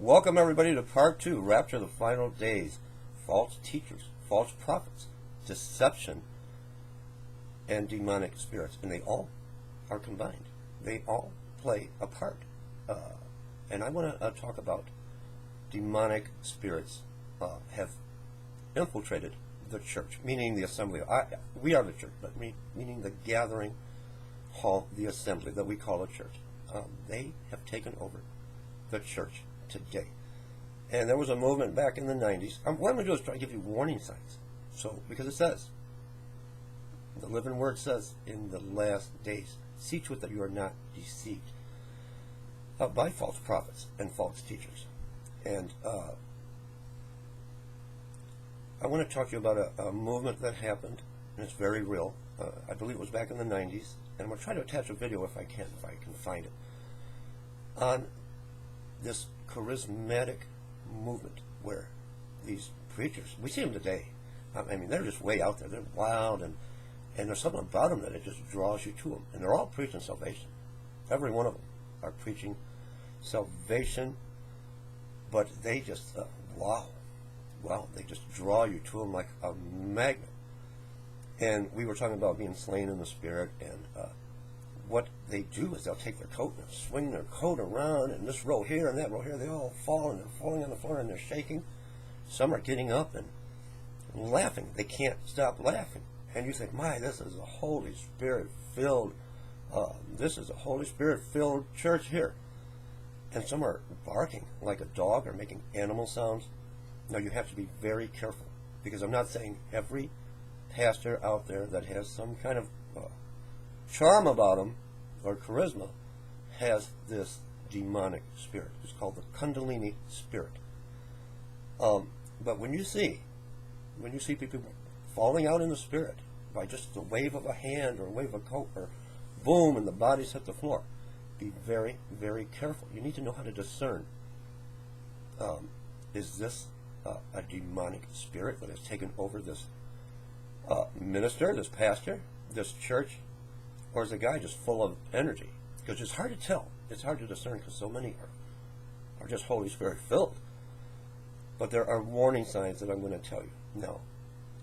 Welcome everybody to part 2, Rapture, the final days. False teachers, false prophets, deception, and demonic spirits. And they all are combined. They all play a part. And I want to talk about demonic spirits have infiltrated the church, meaning the assembly. We are the church, but meaning the gathering hall, the assembly that we call a church. They have taken over the church today. And there was a movement back in the 90s. What I'm going to do is try to give you warning signs. So, because it says, the living word says, in the last days, see to it that you are not deceived by false prophets and false teachers. And I want to talk to you about a movement that happened, and it's very real. I believe it was back in the 90s, and I'm going to try to attach a video if I can find it, on this charismatic movement where these preachers, we see them today. I mean, they're just way out there. They're wild, and there's something about them that it just draws you to them. And they're all preaching salvation. Every one of them are preaching salvation, but they just, wow, they just draw you to them like a magnet. And we were talking about being slain in the spirit, and what they do is they'll take their coat and swing their coat around, and this row here and that row here, they all fall, and they're falling on the floor, and they're shaking. Some are getting up and laughing. They can't stop laughing. And you think, my, this is a Holy Spirit-filled, church here. And some are barking like a dog or making animal sounds. Now, you have to be very careful, because I'm not saying every pastor out there that has some kind of charm about him or charisma has this demonic spirit. It's called the Kundalini spirit. But when you see people falling out in the spirit by just the wave of a hand or a wave of a coat, or boom, and the bodies hit the floor, be very, very careful. You need to know how to discern. Is this a demonic spirit that has taken over this minister, this pastor, this church, or is the guy just full of energy? Because it's hard to tell. It's hard to discern, because so many are just Holy Spirit filled. But there are warning signs that I'm going to tell you. Now,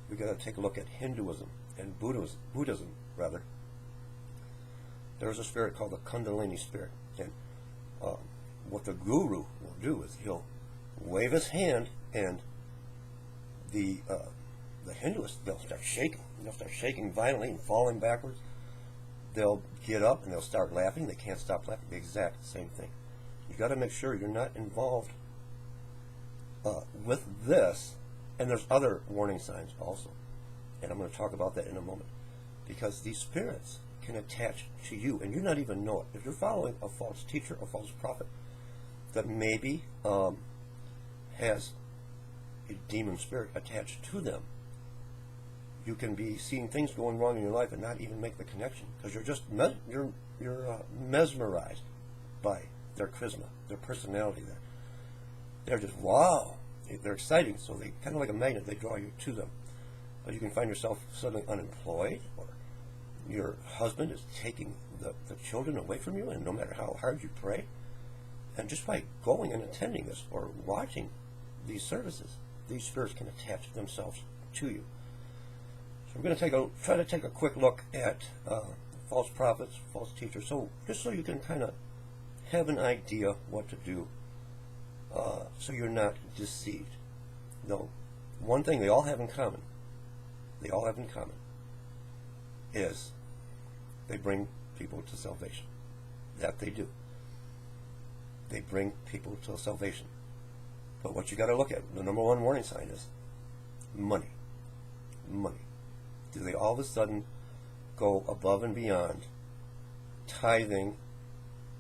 we got to take a look at Hinduism and Buddhism rather. There's a spirit called the Kundalini spirit, and what the guru will do is he'll wave his hand, and the Hinduists, they'll start shaking. They'll start shaking violently and falling backwards. They'll get up and they'll start laughing. They can't stop laughing. The exact same thing. You got to make sure you're not involved with this. And there's other warning signs also, and I'm going to talk about that in a moment, because these spirits can attach to you, and you not even know it. If you're following a false teacher, a false prophet that maybe has a demon spirit attached to them, you can be seeing things going wrong in your life and not even make the connection, because you're just mesmerized by their charisma, their personality. They're just, wow, they're exciting, so they kind of like a magnet, they draw you to them. But you can find yourself suddenly unemployed, or your husband is taking the children away from you, and no matter how hard you pray, and just by going and attending this or watching these services, these spirits can attach themselves to you. So we're going to try to take a quick look at false prophets, false teachers, so just so you can kind of have an idea what to do, so you're not deceived. No, one thing they all have in common, is they bring people to salvation. That they do. They bring people to salvation. But what you got to look at, the number one warning sign is money. Money. Do they all of a sudden go above and beyond tithing,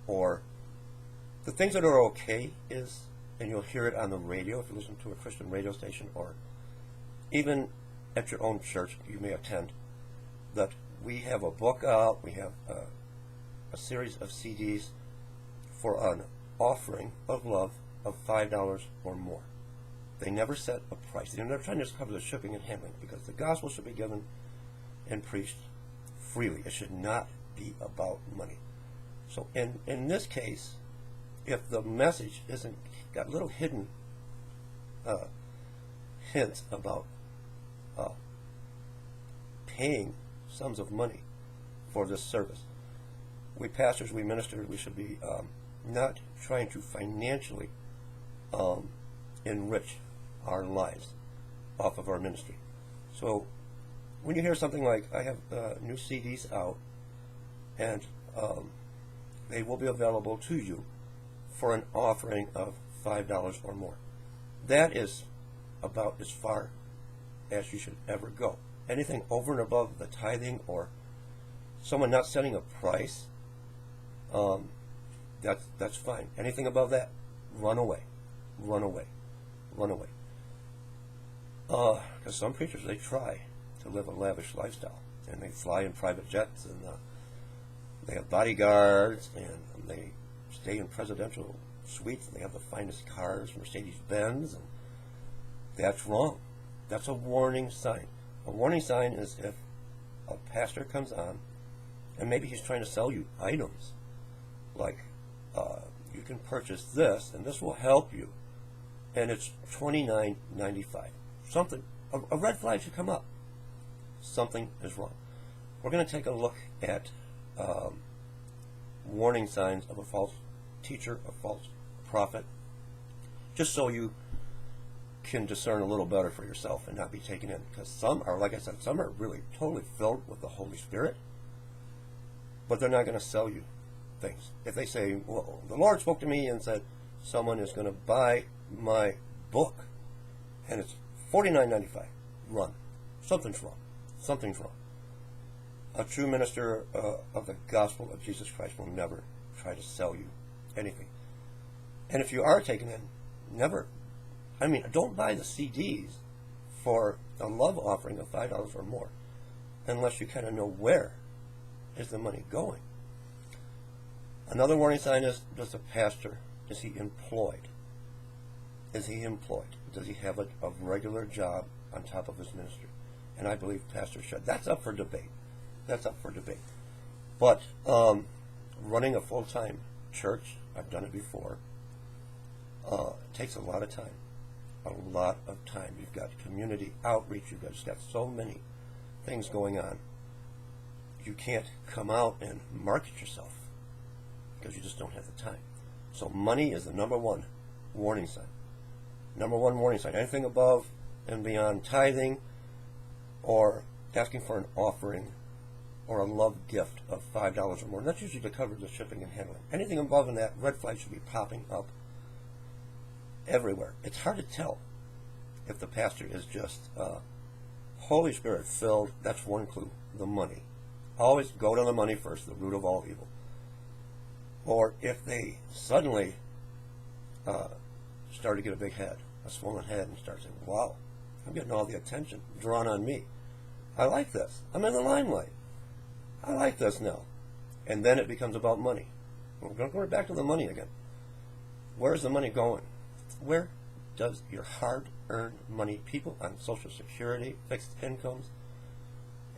or the things that are okay is, and you'll hear it on the radio if you listen to a Christian radio station, or even at your own church you may attend, that we have a book out, we have a series of CDs for an offering of love of $5 or more. They never set a price. They're never trying to cover the shipping and handling, because the gospel should be given and preached freely. It should not be about money. So in this case, if the message isn't got little hidden hints about paying sums of money for this service. We pastors, we ministers, we should be not trying to financially enrich our lives off of our ministry. So when you hear something like, I have new CDs out, and they will be available to you for an offering of $5 or more, that is about as far as you should ever go. Anything over and above the tithing, or someone not setting a price, that's fine. Anything above that, run away, run away, run away. Because some preachers, they try to live a lavish lifestyle, and they fly in private jets, and they have bodyguards, and they stay in presidential suites, and they have the finest cars, Mercedes-Benz, and that's wrong. That's a warning sign. A warning sign is if a pastor comes on, and maybe he's trying to sell you items, like you can purchase this, and this will help you, and it's $29.95. Something, a red flag should come up. Something is wrong. We're going to take a look at warning signs of a false teacher, a false prophet, just so you can discern a little better for yourself and not be taken in. Because some are, like I said, some are really totally filled with the Holy Spirit, but they're not going to sell you things. If they say, well, the Lord spoke to me and said someone is going to buy my book and it's $49.95, run. Something's wrong. Something's wrong. A true minister of the gospel of Jesus Christ will never try to sell you anything. And if you are taken in, don't buy the CDs for a love offering of $5 or more unless you kind of know where is the money going. Another warning sign is, does the pastor, is he employed? Is he employed? Does he have a regular job on top of his ministry? And I believe pastors should. That's up for debate. That's up for debate. But running a full-time church, I've done it before, takes a lot of time. A lot of time. You've got community outreach. You've just got so many things going on. You can't come out and market yourself because you just don't have the time. So money is the number one warning sign. Number one warning sign. Anything above and beyond tithing or asking for an offering or a love gift of $5 or more. And that's usually to cover the shipping and handling. Anything above and that, red flag should be popping up everywhere. It's hard to tell if the pastor is just Holy Spirit filled. That's one clue. The money. Always go to the money first, the root of all evil. Or if they suddenly start to get a big head, a swollen head, and start saying, wow, I'm getting all the attention drawn on me. I like this. I'm in the limelight. I like this now. And then it becomes about money. We're going to go back to the money again. Where's the money going? Where does your hard-earned money, people on Social Security, fixed incomes,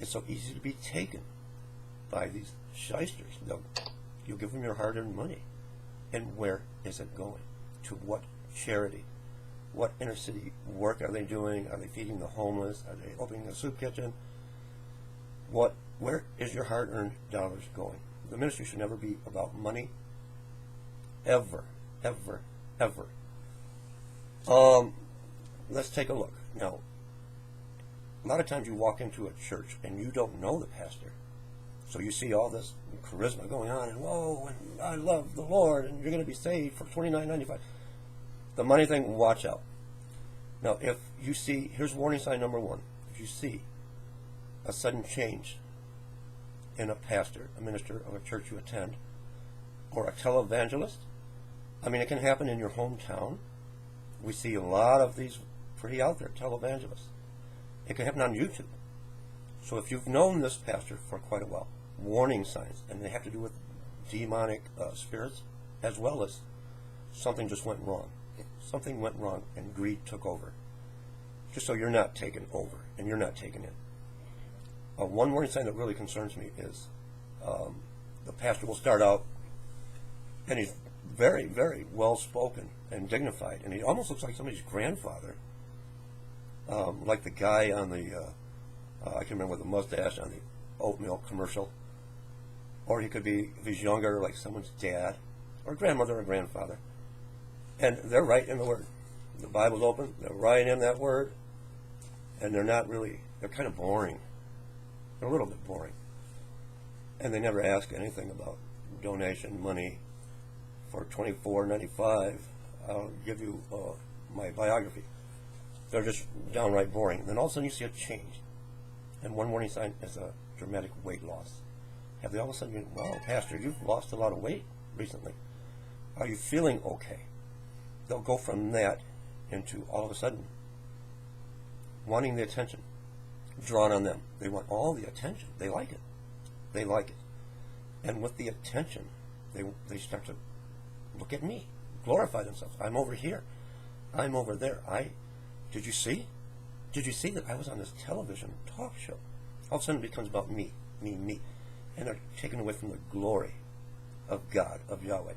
it's so easy to be taken by these shysters. You'll give them your hard-earned money. And where is it going? To what charity? What inner city work are they doing? Are they feeding the homeless? Are they opening a soup kitchen? Where is your hard-earned dollars going? The ministry should never be about money. Ever, ever, ever. Let's take a look. Now, a lot of times you walk into a church and you don't know the pastor. So you see all this charisma going on, and whoa, and I love the Lord, and you're going to be saved for $29.95. The money thing, watch out. Now, if you see, here's warning sign number one. If you see a sudden change in a pastor, a minister of a church you attend, or a televangelist, it can happen in your hometown. We see a lot of these pretty out there, televangelists. It can happen on YouTube. So if you've known this pastor for quite a while, warning signs, and they have to do with demonic spirits, as well as something just went wrong. Something went wrong and greed took over. Just so you're not taken over and you're not taken in. One warning sign that really concerns me is the pastor will start out and he's very, very well spoken and dignified, and he almost looks like somebody's grandfather, like the guy on the I can remember with the mustache on the oatmeal commercial, or he could be, if he's younger, like someone's dad or grandmother or grandfather, and they're right in the Word. The Bible's open; they're right in that Word, and they're not really. They're kind of boring. They're a little bit boring, and they never ask anything about donation money. For $24.95, I'll give you my biography. They're just downright boring. And then all of a sudden you see a change. And one warning sign is a dramatic weight loss. Have they all of a sudden been, wow, Pastor, you've lost a lot of weight recently. Are you feeling okay? They'll go from that into all of a sudden wanting the attention drawn on them. They want all the attention. They like it. They like it. And with the attention, they start to look at me, glorify themselves. I'm over here. I'm over there. Did you see? Did you see that I was on this television talk show? All of a sudden it becomes about me, me, me. And they're taken away from the glory of God, of Yahweh.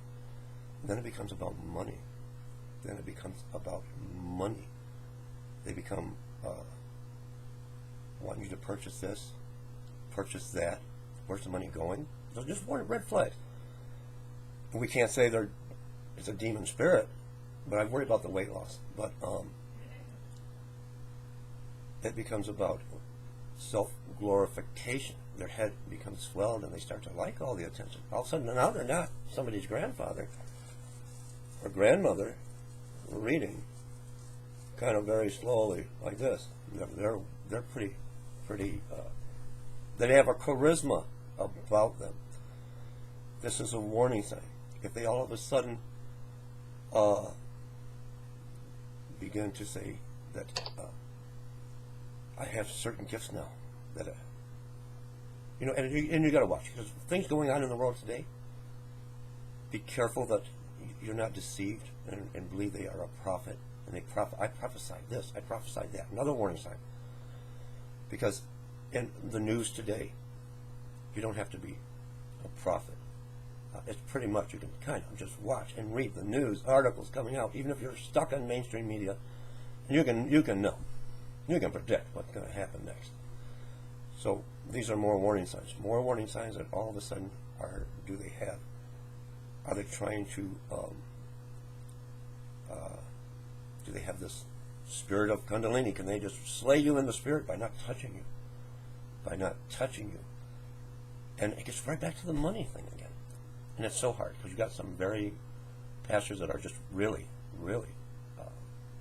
And then it becomes about money. Then it becomes about money. They become wanting you to purchase this, purchase that. Where's the money going? They're just red flags. We can't say it's a demon spirit, but I worry about the weight loss. But it becomes about self-glorification. Their head becomes swelled, and they start to like all the attention. All of a sudden, now they're not somebody's grandfather or grandmother reading kind of very slowly like this. They're pretty. They have a charisma about them. This is a warning sign. If they all of a sudden begin to say that I have certain gifts now, that and you got to watch, because things going on in the world today. Be careful that you're not deceived and believe they are a prophet, and I prophesied this, I prophesied that. Another warning sign, because in the news today, you don't have to be a prophet. It's pretty much, you can kind of just watch and read the news articles coming out, even if you're stuck on mainstream media, and you can know, you can predict what's going to happen next. So these are more warning signs that all of a sudden are they trying to do they have this spirit of Kundalini? Can they just slay you in the spirit by not touching you? And it gets right back to the money thing again. And it's so hard, because you got some very pastors that are just really, really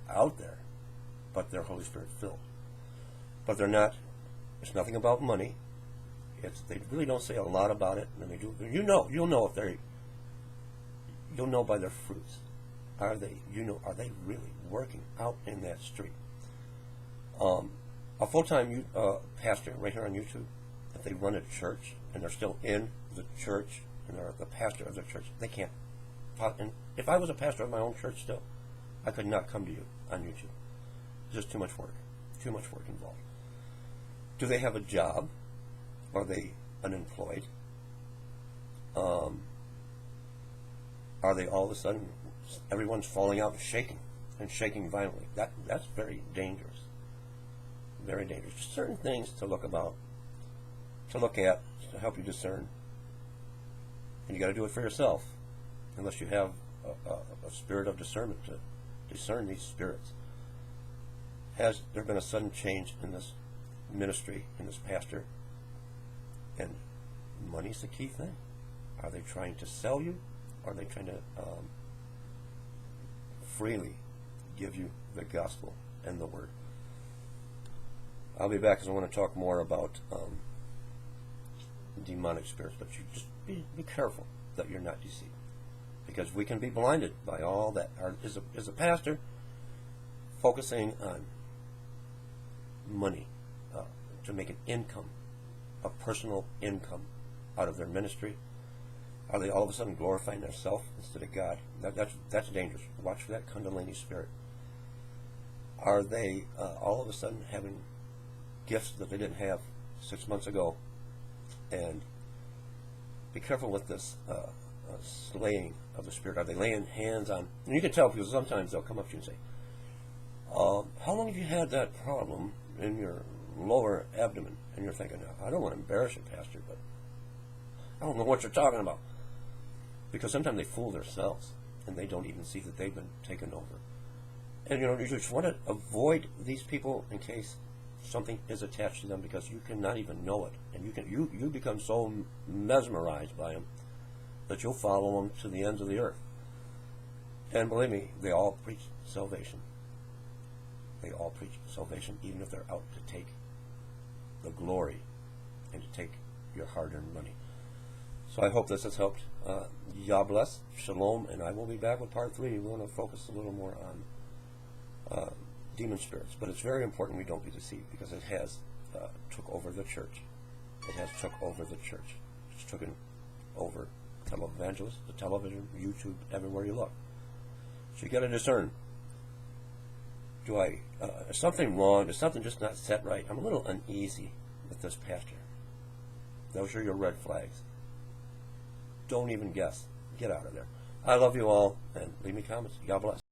out there, but they're Holy Spirit filled. But they're not. It's nothing about money. They really don't say a lot about it, and they do. You'll know if they're. You'll know by their fruits. Are they really working out in that street? A full-time pastor right here on YouTube, if they run a church and they're still in the church, and they're the pastor of their church, they can't. And if I was a pastor of my own church still, I could not come to you on YouTube. There's just too much work involved. Do they have a job? Are they unemployed? Are they all of a sudden, everyone's falling out and shaking violently? That's very dangerous. Very dangerous. Just certain things to look at, to help you discern. And you got to do it for yourself, unless you have a spirit of discernment to discern these spirits. Has there been a sudden change in this ministry, in this pastor? And money's the key thing. Are they trying to sell you? Or are they trying to freely give you the gospel and the word? I'll be back, because I want to talk more about demonic spirits, but you just be careful that you're not deceived, because we can be blinded by all that. Is a pastor focusing on money to make an income, a personal income out of their ministry? Are they all of a sudden glorifying themselves instead of God? That's dangerous. Watch for that Kundalini spirit. Are they all of a sudden having gifts that they didn't have 6 months ago? And be careful with this slaying of the Spirit? Are they laying hands on? And you can tell because sometimes they'll come up to you and say, how long have you had that problem in your lower abdomen? And you're thinking, I don't want to embarrass you, Pastor, but I don't know what you're talking about. Because sometimes they fool themselves and they don't even see that they've been taken over. And you just want to avoid these people in case something is attached to them, because you cannot even know it, and you become so mesmerized by them that you'll follow them to the ends of the earth. And believe me, they all preach salvation. They all preach salvation, even if they're out to take the glory and to take your hard-earned money. So I hope this has helped. Yah bless, shalom, and I will be back with part 3. We want to focus a little more on demon spirits, but it's very important we don't be deceived, because it has took over the church. It has took over the church. It's taken over televangelists, the television, YouTube, everywhere you look. So you got to discern. Is something wrong? Is something just not set right? I'm a little uneasy with this pastor. Those are your red flags. Don't even guess. Get out of there. I love you all, and leave me comments. God bless.